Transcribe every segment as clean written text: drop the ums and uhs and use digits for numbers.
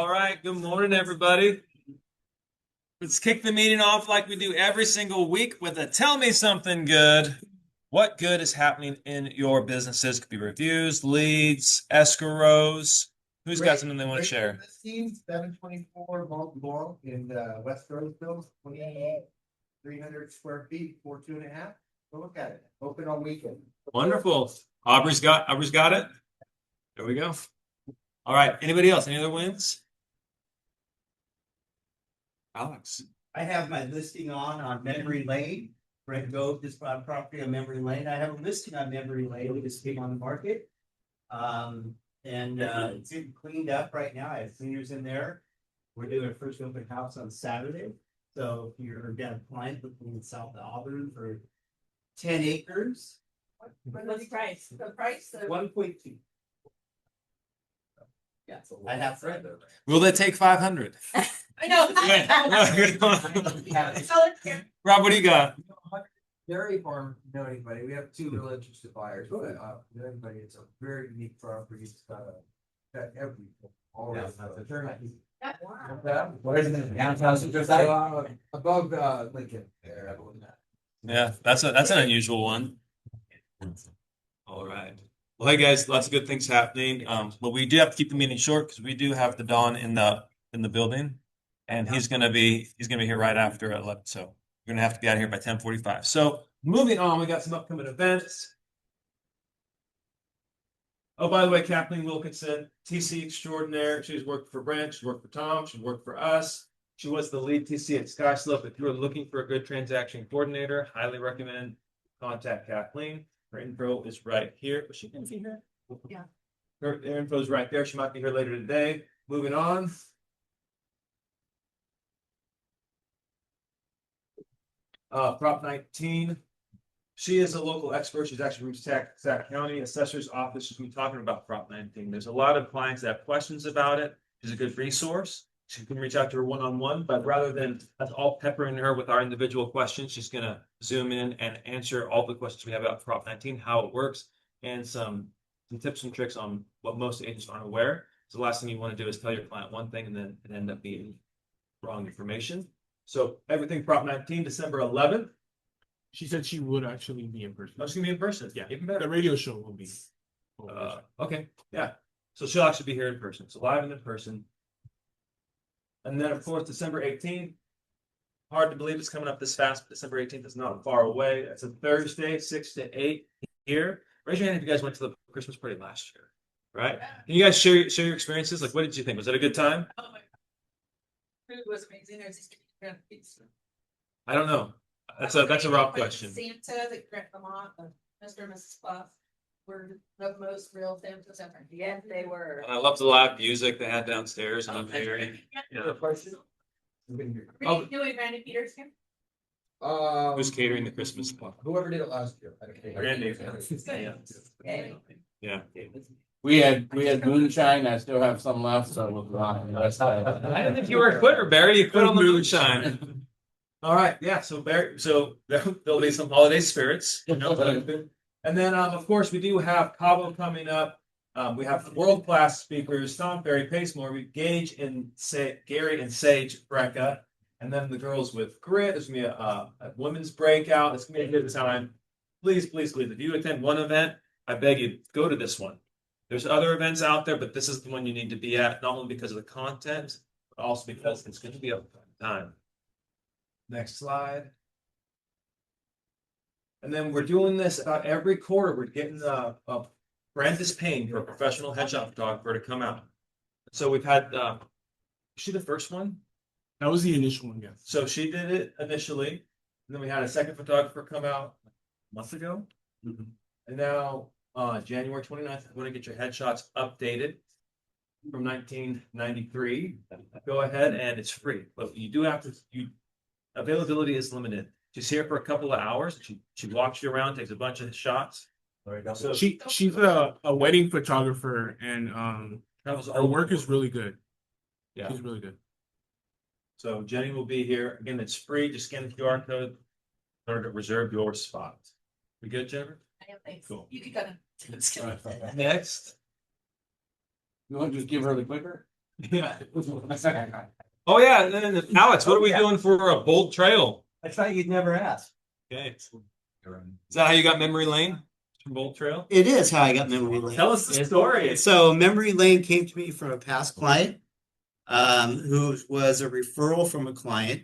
All right, good morning, everybody. Let's kick the meeting off like we do every single week with a tell me something good. What good is happening in your businesses? Could be reviews, leads, escrows. Who's got something they want to share? Listing 724 Mont Blanc in West Roseville, 2,300 square feet, 42.5. Go look at it. Open on weekend. Wonderful. Aubrey's got it. There we go. All right. Anybody else? Any other wins? Alex. I have my listing on Memory Lane. Brent Gove just bought property on Memory Lane. I have a listing on Memory Lane. We just came on the market. It's getting cleaned up right now. I have cleaners in there. We're doing our first open house on Saturday. So if you're down a client looking in South Auburn for 10 acres. What's the price? The price? 1.2. Yeah, so I have Fred. Will they take 500? I know. Rob, what do you got? Dairy farm, know anybody? We have two real interested buyers, but know anybody? It's a very unique property. It's got everything. All Yeah, of that's a it. turnkey. Where is it? Downtown, just above Lincoln. There. Yeah, that's an unusual one. All right. Well, hey guys, lots of good things happening. But we do have to keep the meeting short because we do have the Don in the building, and he's gonna be here right after 11. So we're gonna have to be out of here by 10:45. So moving on, we got some upcoming events. Oh, by the way, Kathleen Wilkinson, TC extraordinaire. She's worked for Brent, she's worked for Tom, she's worked for us. She was the lead TC at Skyslope. If you're looking for a good transaction coordinator, highly recommend contact Kathleen. Her info is right here. Was she going to be here? Yeah. Her info is right there. She might be here later today. Moving on. Prop 19. She is a local expert. She's actually from Sac County Assessor's Office. She's been talking about Prop 19. There's a lot of clients that have questions about it. She's a good resource. She can reach out to her one-on-one, but rather than us all peppering her with our individual questions, she's going to zoom in and answer all the questions we have about Prop 19, how it works, and some tips and tricks on what most agents aren't aware. So the last thing you want to do is tell your client one thing and then it end up being wrong information. So everything Prop 19, December 11th. She said she would actually be in person. Oh, she's going to be in person. Yeah, even better. The radio show will be. Okay, yeah. So she'll actually be here in person. So live and in person. And then, of course, December 18th. Hard to believe it's coming up this fast, but December 18th is not far away. It's a Thursday, 6 to 8 here. Raise your hand if you guys went to the Christmas party last year, right? Can you guys share your experiences? Like, what did you think? Was it a good time? Oh my God. Food was amazing. There's just pizza. I don't know. That's a Rob question. Santa, the Grandma, Mr. and Mrs. Fluff were the most real Santas ever. Yes, they were. And I love the live music they had downstairs and up here. Yeah. Are you doing Randy Peters here? Who's catering the Christmas party? Whoever did it last year. Randy. Okay. Yeah. We had moonshine. I still have some left, so I didn't think you were a quitter, Barry. You quit on the moonshine. All right, yeah. So Barry, there'll be some holiday spirits, you know. And then, of course, we do have Cabo coming up. We have world-class speakers: Tom Ferry, Pacemore, Gage and Gary and Sage Brecka, and then the girls with Grit. There's gonna be a women's breakout. It's gonna be a good time. Please, please, please, if you attend one event, I beg you, go to this one. There's other events out there, but this is the one you need to be at, not only because of the content, but also because it's going to be a fun time. Next slide. And then we're doing this about every quarter. We're getting Brent is paying for a professional headshot photographer to come out. So we've had was she the first one? That was the initial one, yes. So she did it initially, and then we had a second photographer come out a month ago. Mm-hmm. And now January 29th, I want to get your headshots updated from 1993. Go ahead and it's free. But you do have to availability is limited. She's here for a couple of hours. She walks you around, takes a bunch of shots. So she's a wedding photographer, and her work is really good. Yeah, she's really good. So Jenny will be here again. It's free. Just scan the QR code in order to reserve your spot. We good, Jennifer? I have things. Cool. You could go to. Next. You want to just give her the clicker? Yeah. Oh yeah, and then Alex, what are we doing for a bold trail? I thought you'd never ask. Okay. Is that how you got memory lane from Bold Trail? It is how I got memory lane. Tell us the story. So memory lane came to me from a past client, who was a referral from a client.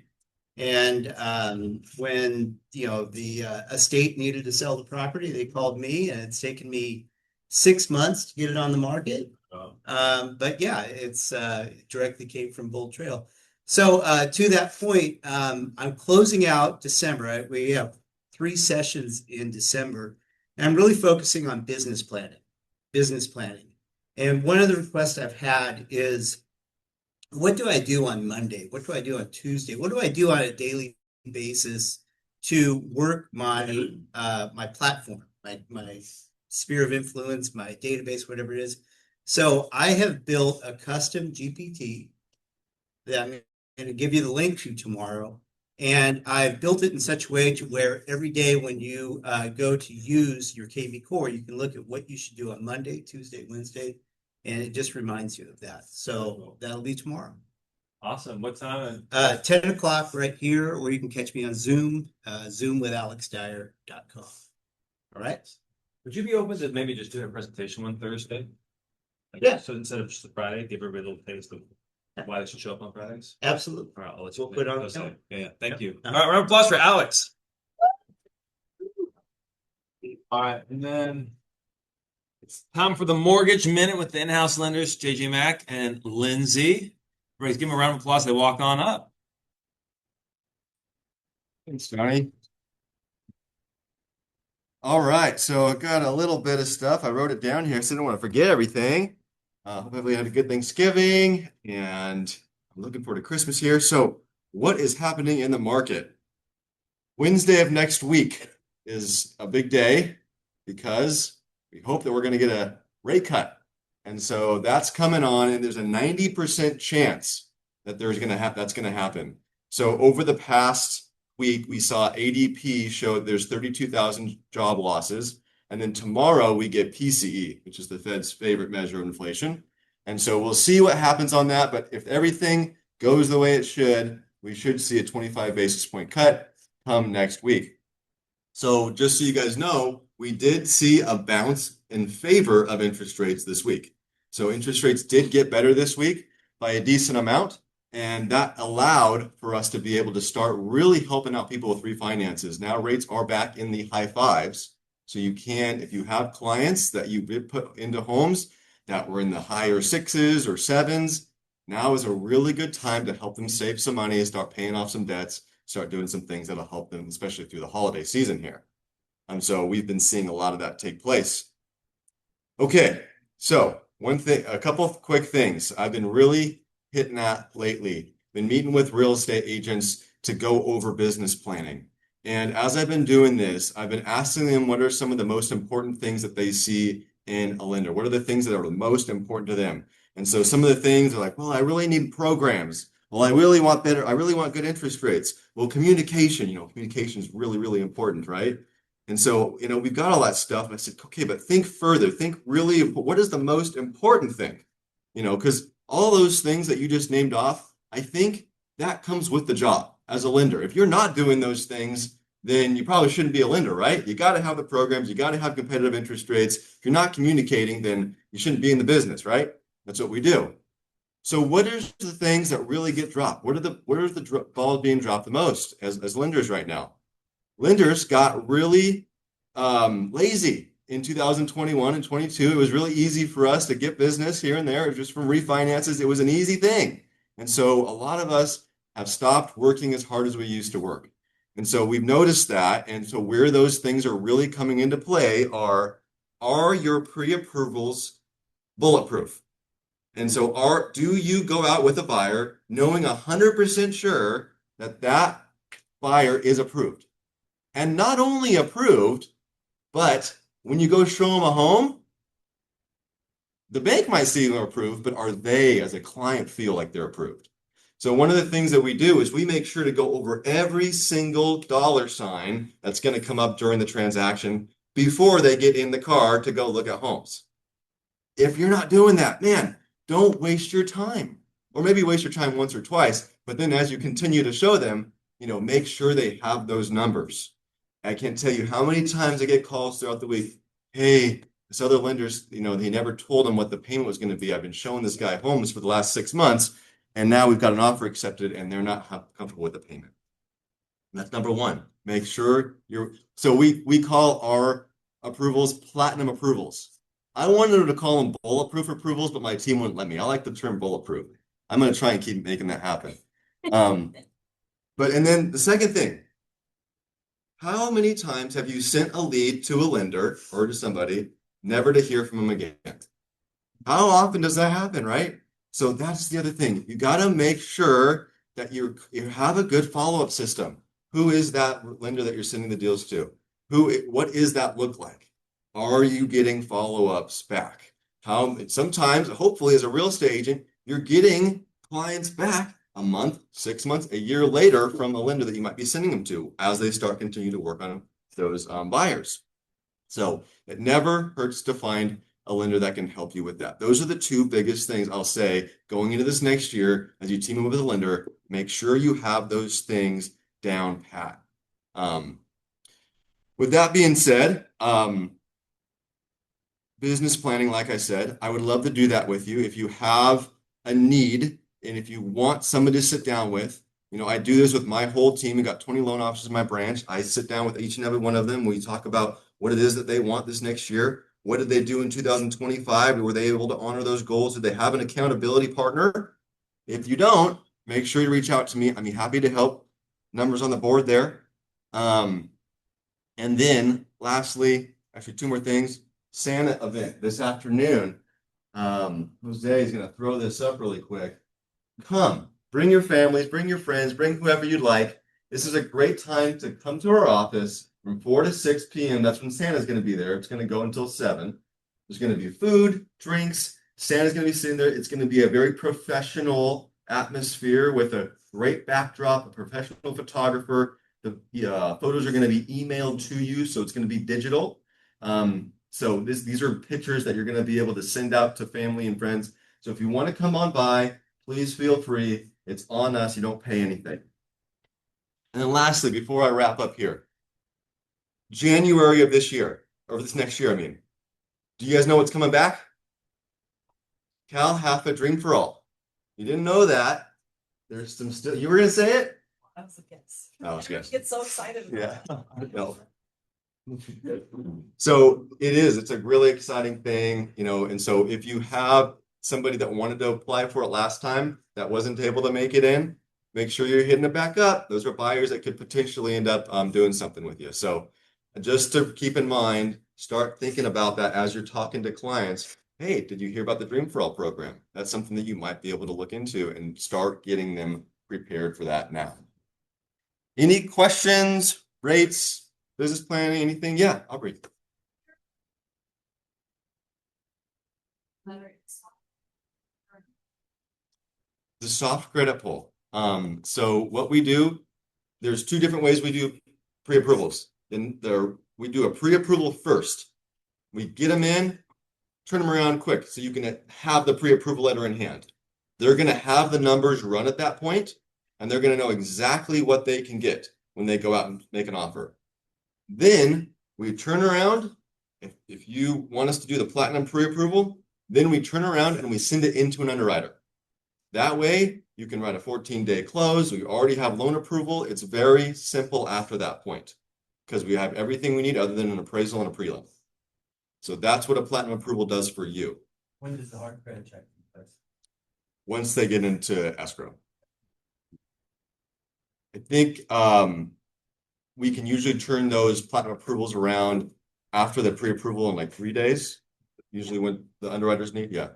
And when the estate needed to sell the property, they called me, and it's taken me 6 months to get it on the market. But yeah, it's directly came from Bold Trail. So to that point, I'm closing out December. We have 3 sessions in December, and I'm really focusing on business planning. Business planning. And one of the requests I've had is, what do I do on Monday? What do I do on Tuesday? What do I do on a daily basis to work my my platform, my sphere of influence, my database, whatever it is? So I have built a custom GPT that I'm going to give you the link to tomorrow. And I've built it in such a way to where every day when you go to use your KV Core, you can look at what you should do on Monday, Tuesday, Wednesday, and it just reminds you of that. So that'll be tomorrow. Awesome. What time? 10 o'clock right here, or you can catch me on Zoom, zoomwithalexdyer.com. All right. Would you be open to maybe just doing a presentation one Thursday? Yeah. So instead of just the Friday, give everybody a little taste of why they should show up on Fridays. Absolutely. All right, I'll let We'll you put it on the Thursday. calendar. Yeah, thank you. Uh-huh. All right, round of applause for Alex. All right, and then it's time for the mortgage minute with the in-house lenders, JJ Mack and Lindsay. Everybody's give them a round of applause. They walk on up. Thanks, Johnny. All right, so I got a little bit of stuff. I wrote it down here, so I don't want to forget everything. Hopefully, you had a good Thanksgiving, and I'm looking forward to Christmas here. So, what is happening in the market? Wednesday of next week is a big day because we hope that we're going to get a rate cut. And so that's coming on, and there's a 90% chance that that's going to happen. So over the past week, we saw ADP show there's 32,000 job losses. And then tomorrow we get PCE, which is the Fed's favorite measure of inflation. And so we'll see what happens on that. But if everything goes the way it should, we should see a 25 basis point cut come next week. So just so you guys know, we did see a bounce in favor of interest rates this week. So interest rates did get better this week by a decent amount. And that allowed for us to be able to start really helping out people with refinances. Now rates are back in the high fives. So you can, if you have clients that you put into homes that were in the higher sixes or sevens, now is a really good time to help them save some money and start paying off some debts, start doing some things that'll help them, especially through the holiday season here. So we've been seeing a lot of that take place. Okay, so a couple of quick things I've been really hitting at lately. Been meeting with real estate agents to go over business planning. And as I've been doing this, I've been asking them what are some of the most important things that they see in a lender. What are the things that are the most important to them? And so some of the things are like, well, I really need programs. Well, I really want good interest rates. Well, communication is really, really important, right? And so, we've got all that stuff. And I said, okay, but think further. Think really, what is the most important thing? Because all those things that you just named off, I think that comes with the job as a lender. If you're not doing those things, then you probably shouldn't be a lender, right? You got to have the programs. You got to have competitive interest rates. If you're not communicating, then you shouldn't be in the business, right? That's what we do. So what are the things that really get dropped? What are the balls being dropped the most as lenders right now? Lenders got really lazy in 2021 and 22. It was really easy for us to get business here and there. Just from refinances, it was an easy thing. And so a lot of us have stopped working as hard as we used to work. And so we've noticed that. And so where those things are really coming into play are your pre-approvals bulletproof? And so do you go out with a buyer knowing 100% sure that that buyer is approved? And not only approved, but when you go show them a home, the bank might see them approved, but are they as a client feel like they're approved? So one of the things that we do is we make sure to go over every single dollar sign that's going to come up during the transaction before they get in the car to go look at homes. If you're not doing that, man, don't waste your time. or maybe waste your time once or twice, but then as you continue to show them, make sure they have those numbers. I can't tell you how many times I get calls throughout the week. Hey, this other lender's, they never told them what the payment was going to be. I've been showing this guy homes for the last 6 months, and now we've got an offer accepted and they're not comfortable with the payment. And that's number one. Make sure so we call our approvals platinum approvals. I wanted to call them bulletproof approvals, but my team wouldn't let me. I like the term bulletproof. I'm going to try and keep making that happen. And then the second thing, how many times have you sent a lead to a lender or to somebody, never to hear from them again? How often does that happen, right? So that's the other thing. You got to make sure that you have a good follow-up system. Who is that lender that you're sending the deals to? What does that look like? Are you getting follow-ups back? Sometimes, hopefully, as a real estate agent, you're getting clients back a month, 6 months, a year later from a lender that you might be sending them to as they continue to work on those buyers. So it never hurts to find a lender that can help you with that. Those are the two biggest things I'll say going into this next year as you team up with a lender. Make sure you have those things down pat. With that being said, business planning, like I said, I would love to do that with you. If you have a need and if you want somebody to sit down with, I do this with my whole team. We got 20 loan officers in my branch. I sit down with each and every one of them. We talk about what it is that they want this next year. What did they do in 2025? Were they able to honor those goals? Did they have an accountability partner? If you don't, make sure you reach out to me. I'd be happy to help. Numbers on the board there. And then lastly, actually 2 more things. Santa event this afternoon. Jose is going to throw this up really quick. Come, bring your families, bring your friends, bring whoever you'd like. This is a great time to come to our office from 4 to 6 p.m. That's when Santa's going to be there. It's going to go until 7. There's going to be food, drinks. Santa's going to be sitting there. It's going to be a very professional atmosphere with a great backdrop, a professional photographer. The photos are going to be emailed to you, so it's going to be digital. So these are pictures that you're going to be able to send out to family and friends. So if you want to come on by, please feel free. It's on us. You don't pay anything. And then lastly, before I wrap up here, January of this year, or this next year, I mean, do you guys know what's coming back? Cal Half a Dream for All. You didn't know that. There's some still. You were going to say it? I was a guess. I was a guess. Get so excited. Yeah. No. So it's a really exciting thing, and so if you have somebody that wanted to apply for it last time that wasn't able to make it in, make sure you're hitting it back up. Those are buyers that could potentially end up doing something with you. So just to keep in mind, start thinking about that as you're talking to clients. Hey, did you hear about the Dream for All program? That's something that you might be able to look into and start getting them prepared for that now. Any questions, rates, business planning, anything? Yeah, Aubrey. The soft credit pull. So what we do, there's 2 different ways we do pre-approvals. We do a pre-approval first. We get them in, turn them around quick so you can have the pre-approval letter in hand. They're going to have the numbers run at that point, and they're going to know exactly what they can get when they go out and make an offer. Then we turn around. If you want us to do the platinum pre-approval, then we turn around and we send it into an underwriter. That way you can write a 14-day close. We already have loan approval. It's very simple after that point because we have everything we need other than an appraisal and a prelim. So that's what a platinum approval does for you. When does the hard credit check take place? Once they get into escrow. I think we can usually turn those platinum approvals around after the pre-approval in like 3 days, usually when the underwriters need, yeah.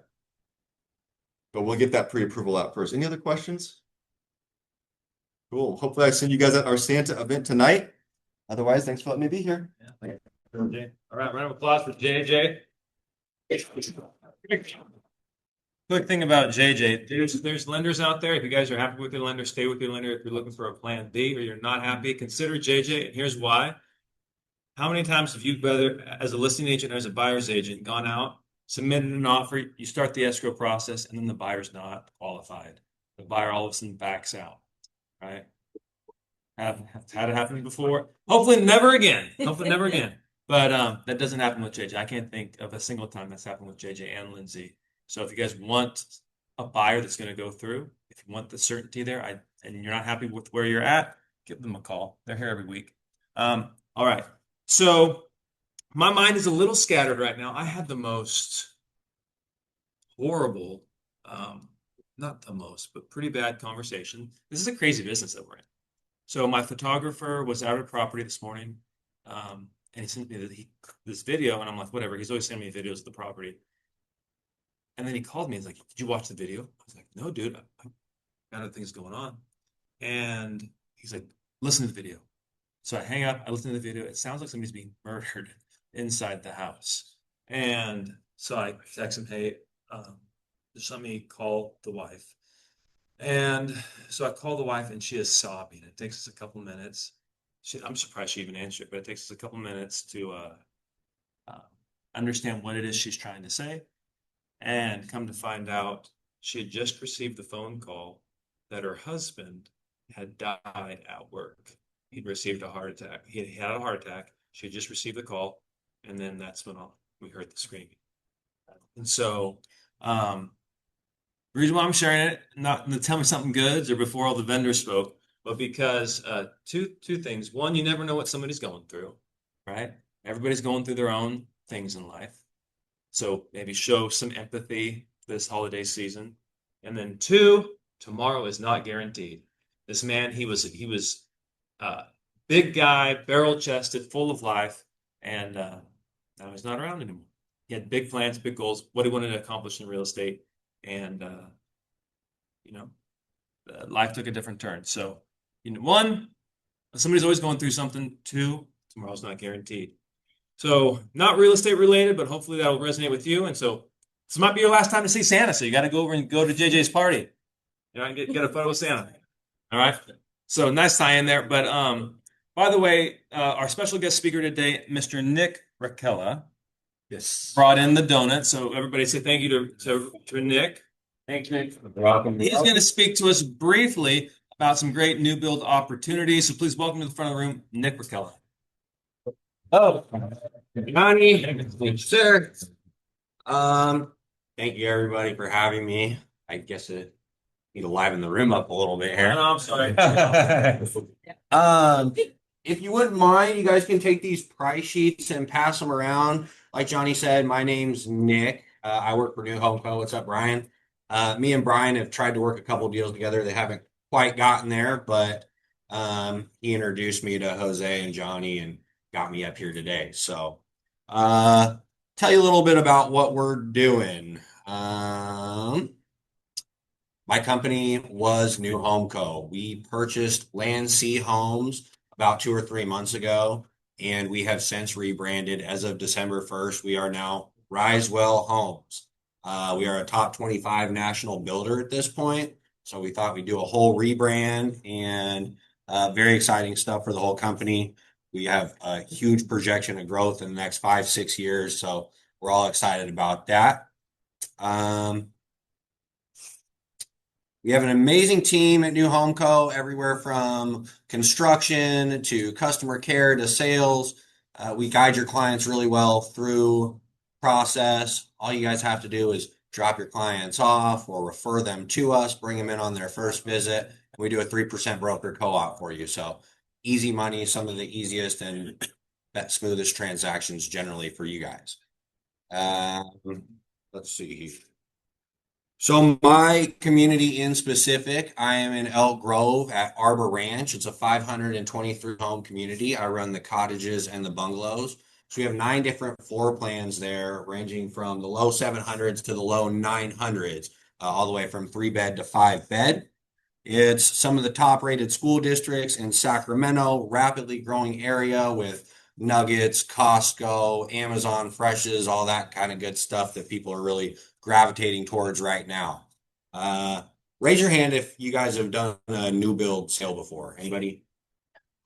But we'll get that pre-approval out first. Any other questions? Cool. Hopefully I send you guys at our Santa event tonight. Otherwise, thanks for letting me be here. Yeah. All right, round of applause for JJ. Quick thing about JJ, there's lenders out there. If you guys are happy with your lender, stay with your lender. If you're looking for a plan B or you're not happy, consider JJ. And here's why. How many times have you, whether as a listing agent or as a buyer's agent, gone out, submitted an offer, you start the escrow process, and then the buyer's not qualified? the buyer all of a sudden backs out, right? Have had it happen before. Hopefully never again. Hopefully never again. But that doesn't happen with JJ. I can't think of a single time that's happened with JJ and Lindsay. So if you guys want a buyer that's going to go through, if you want the certainty there, and you're not happy with where you're at, give them a call. They're here every week. All right. So my mind is a little scattered right now. I had the most horrible, not the most, but pretty bad conversation. This is a crazy business that we're in. So my photographer was out at property this morning, and he sent me this video, and I'm like, whatever. He's always sending me videos of the property. And then he called me. He's like, did you watch the video? I was like, no, dude. I got other things going on. And he's like, listen to the video. So I hang up. I listen to the video. It sounds like somebody's being murdered inside the house. And so I text him, hey, just let me call the wife. And so I call the wife, and she is sobbing. It takes us a couple minutes. I'm surprised she even answered it, but it takes us a couple minutes to understand what it is she's trying to say. And come to find out, she had just received the phone call that her husband had died at work. He'd received a heart attack. He had a heart attack. She had just received the call, and then that's when we heard the screaming. And so, the reason why I'm sharing it, not to tell me something good or before all the vendors spoke, but because two things. One, you never know what somebody's going through, right? Everybody's going through their own things in life. So maybe show some empathy this holiday season. And then two, tomorrow is not guaranteed. This man, he was big guy, barrel chested, full of life, and now he's not around anymore. He had big plans, big goals, what he wanted to accomplish in real estate, and life took a different turn. So, one, somebody's always going through something. Two, tomorrow's not guaranteed. So, not real estate related, but hopefully that will resonate with you. And so, this might be your last time to see Santa. So, you got to go over and go to JJ's party. Get a photo with Santa. All right. So, nice tie in there. But by the way, our special guest speaker today, Mr. Nick Rakela, Yes. brought in the donut. So, everybody say thank you to Nick. Thanks, Nick. Welcome. He's going to speak to us briefly about some great new build opportunities. So please welcome to the front of the room, Nick Rakela. Oh, Johnny, sir. Thank you everybody for having me. I guess it need to liven the room up a little bit here. No, I'm sorry. If you wouldn't mind, you guys can take these price sheets and pass them around. Like Johnny said, my name's Nick. I work for New Home Co. What's up, Brian? Me and Brian have tried to work a couple of deals together. They haven't quite gotten there, but he introduced me to Jose and Johnny and got me up here today. So tell you a little bit about what we're doing. My company was New Home Co. We purchased Land C Homes about 2 or 3 months ago, and we have since rebranded. As of December 1st, we are now Risewell Homes. We are a top 25 national builder at this point. So we thought we'd do a whole rebrand, and very exciting stuff for the whole company. We have a huge projection of growth in the next 5-6 years. So we're all excited about that. We have an amazing team at New Home Co. Everywhere from construction to customer care to sales. We guide your clients really well through process. All you guys have to do is drop your clients off or refer them to us, bring them in on their first visit, and we do a 3% broker co-op for you. So easy money, some of the easiest and smoothest transactions generally for you guys. Let's see. So my community in specific, I am in Elk Grove at Arbor Ranch. It's a 523 home community. I run the cottages and the bungalows. So we have 9 different floor plans there, ranging from the low 700s to the low 900s, all the way from 3-bed to 5-bed. It's some of the top rated school districts in Sacramento, rapidly growing area with Nuggets, Costco, Amazon Freshes, all that kind of good stuff that people are really gravitating towards right now. Raise your hand if you guys have done a new build sale before. Anybody?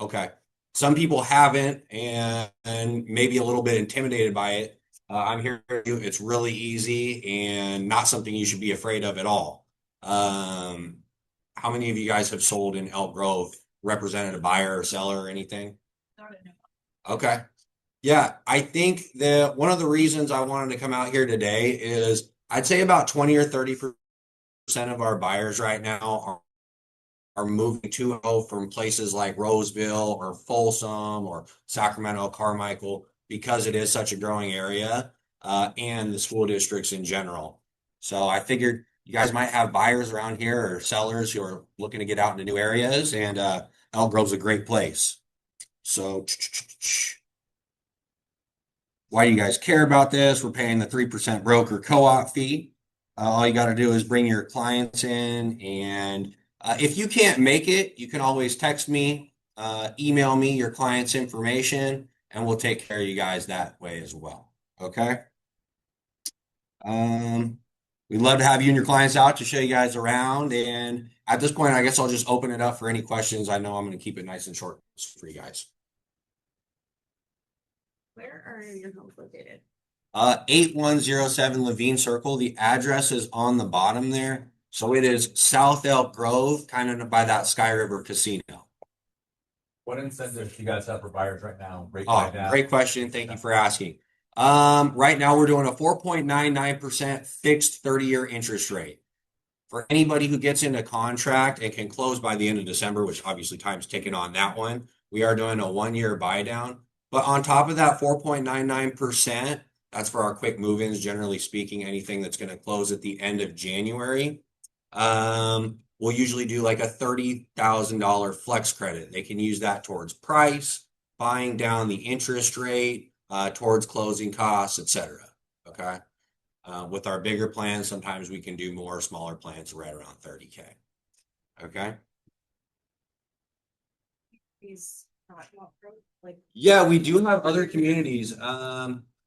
Okay. Some people haven't and maybe a little bit intimidated by it. I'm here to tell you it's really easy and not something you should be afraid of at all. how many of you guys have sold in Elk Grove, represented a buyer or seller or anything? Okay. Yeah, I think that one of the reasons I wanted to come out here today is I'd say about 20 or 30% of our buyers right now are moving to from places like Roseville or Folsom or Sacramento, Carmichael, because it is such a growing area, and the school districts in general. So I figured you guys might have buyers around here or sellers who are looking to get out into new areas, and Elk Grove's a great place. So why do you guys care about this? We're paying the 3% broker co-op fee. All you got to do is bring your clients in, and if you can't make it, you can always text me, email me your client's information, and we'll take care of you guys that way as well. Okay. We'd love to have you and your clients out to show you guys around. And at this point, I guess I'll just open it up for any questions. I know I'm going to keep it nice and short for you guys. Where are your homes located? 8107 Levine Circle. The address is on the bottom there. So it is South Elk Grove, kind of by that Sky River Casino. What incentives do you guys have for buyers right now? Oh, great question. Thank you for asking. Right now we're doing a 4.99% fixed 30-year interest rate. For anybody who gets into contract and can close by the end of December, which obviously time's ticking on that one, we are doing a 1-year buy down. But on top of that 4.99%, that's for our quick move-ins, generally speaking, anything that's going to close at the end of January. We'll usually do like a $30,000 flex credit. They can use that towards price, buying down the interest rate, towards closing costs, etc. Okay. With our bigger plans, sometimes we can do more. Smaller plans right around 30K. Okay. These like Yeah, we do have other communities.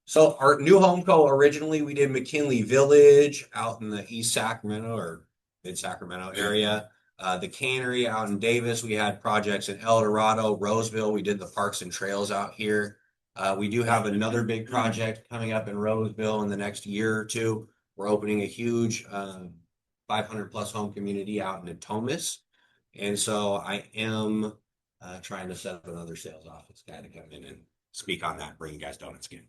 So our new home co originally we did McKinley Village out in the East Sacramento or mid Sacramento area. The Cannery out in Davis. We had projects in El Dorado, Roseville. We did the parks and trails out here. We do have another big project coming up in Roseville in the next year or two. We're opening a huge 500 plus home community out in Natomas. And so I am trying to set up another sales office guy to come in and speak on that, bring you guys donuts again.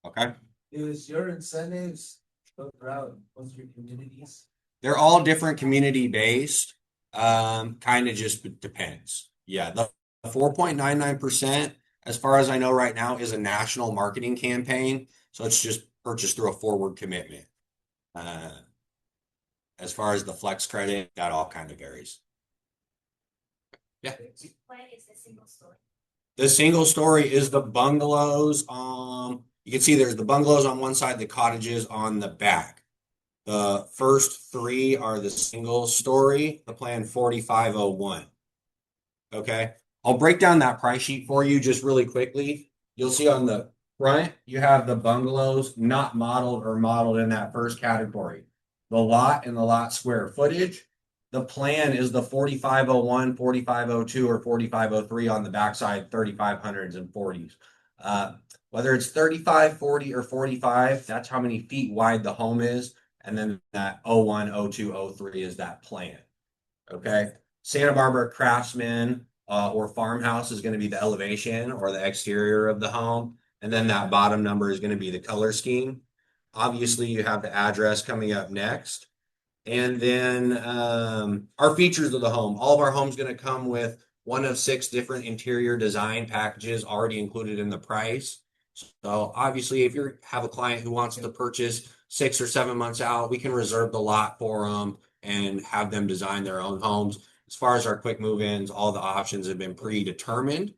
Okay. Is your incentives throughout most of your communities? They're all different community based. Kind of just depends. Yeah. The 4.99%, as far as I know right now, is a national marketing campaign. So it's just purchased through a forward commitment. As far as the flex credit, that all kind of varies. Yeah. what is the single story? The single story is the bungalows. You can see there's the bungalows on one side, the cottages on the back. The first three are the single story, the plan 4501. Okay. I'll break down that price sheet for you just really quickly. You'll see on the front, you have the bungalows not modeled or modeled in that first category. The lot and the lot square footage. The plan is the 4501, 4502, or 4503 on the backside, 3500s and 40s. Whether it's 35, 40, or 45, that's how many feet wide the home is. And then that 01, 02, 03 is that plan. Okay. Santa Barbara Craftsman or farmhouse is going to be the elevation or the exterior of the home. And then that bottom number is going to be the color scheme. Obviously, you have the address coming up next. And then our features of the home. All of our homes going to come with one of 6 different interior design packages already included in the price. So obviously, if you have a client who wants to purchase 6 or 7 months out, we can reserve the lot for them and have them design their own homes. As far as our quick move-ins, all the options have been predetermined.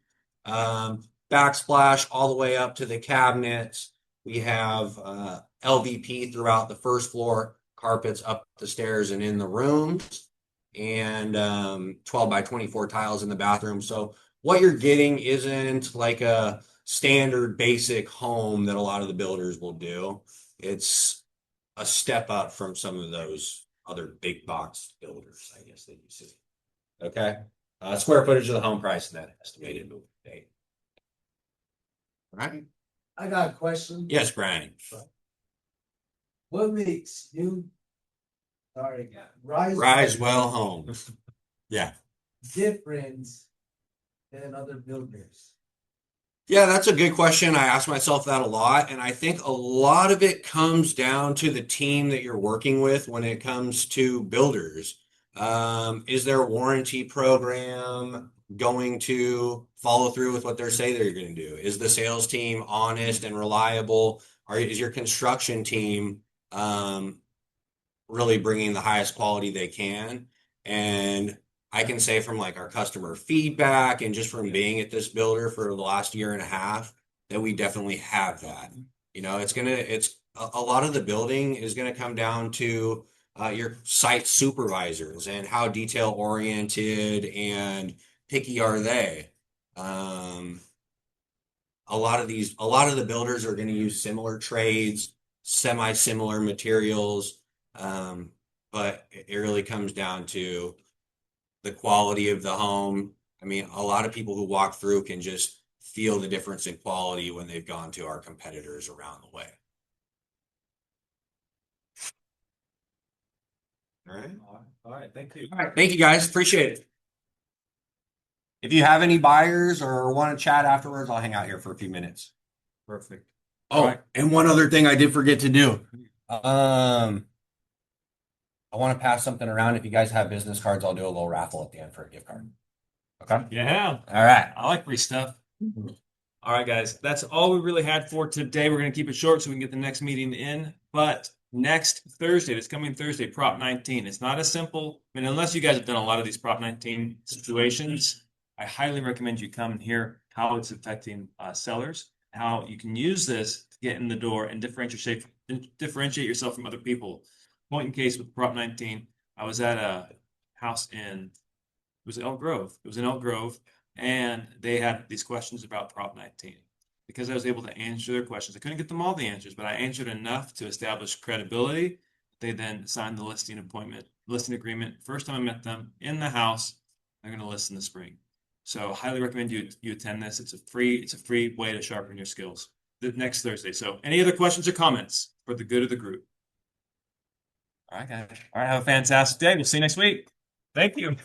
Backsplash all the way up to the cabinets. We have LVP throughout the first floor, carpets up the stairs and in the rooms, and 12 by 24 tiles in the bathroom. So what you're getting isn't like a standard basic home that a lot of the builders will do. It's a step up from some of those other big box builders, I guess, that you see. Okay. Square footage of the home price and that estimated move date. All right. I got a question. Yes, Brian. What makes you Sorry. Risewell Homes. Yeah. Difference than other builders. Yeah, that's a good question. I ask myself that a lot, and I think a lot of it comes down to the team that you're working with when it comes to builders. Is their warranty program going to follow through with what they're say they're going to do? Is the sales team honest and reliable? Or is your construction team really bringing the highest quality they can? And I can say from like our customer feedback and just from being at this builder for the last year and a half that we definitely have that. You know, it's a lot of the building is gonna come down to your site supervisors and how detail oriented and picky are they. Um, a lot of the builders are going to use similar trades, semi-similar materials, but it really comes down to the quality of the home. I mean, a lot of people who walk through can just feel the difference in quality when they've gone to our competitors around the way. All right. All right. Thank you. All right. Thank you guys. Appreciate it. If you have any buyers or want to chat afterwards, I'll hang out here for a few minutes. Perfect. Oh, All right. and one other thing I did forget to do. I want to pass something around. If you guys have business cards, I'll do a little raffle at the end for a gift card. Okay. Yeah. All right. I like free stuff. All right, guys. That's all we really had for today. We're going to keep it short so we can get the next meeting in. But next Thursday, this coming Thursday, Prop 19. It's not as simple. I mean, unless you guys have done a lot of these Prop 19 situations, I highly recommend you come and hear how it's affecting sellers, how you can use this to get in the door and differentiate yourself from other people. Point in case with Prop 19, I was at a house it was Elk Grove. It was in Elk Grove, and they had these questions about Prop 19. Because I was able to answer their questions, I couldn't get them all the answers, but I answered enough to establish credibility. They then signed the listing agreement. First time I met them in the house, they're going to list in the spring. So highly recommend you attend this. It's a free way to sharpen your skills. The next Thursday. So any other questions or comments for the good of the group? All right, guys. All right, have a fantastic day. We'll see you next week. Thank you.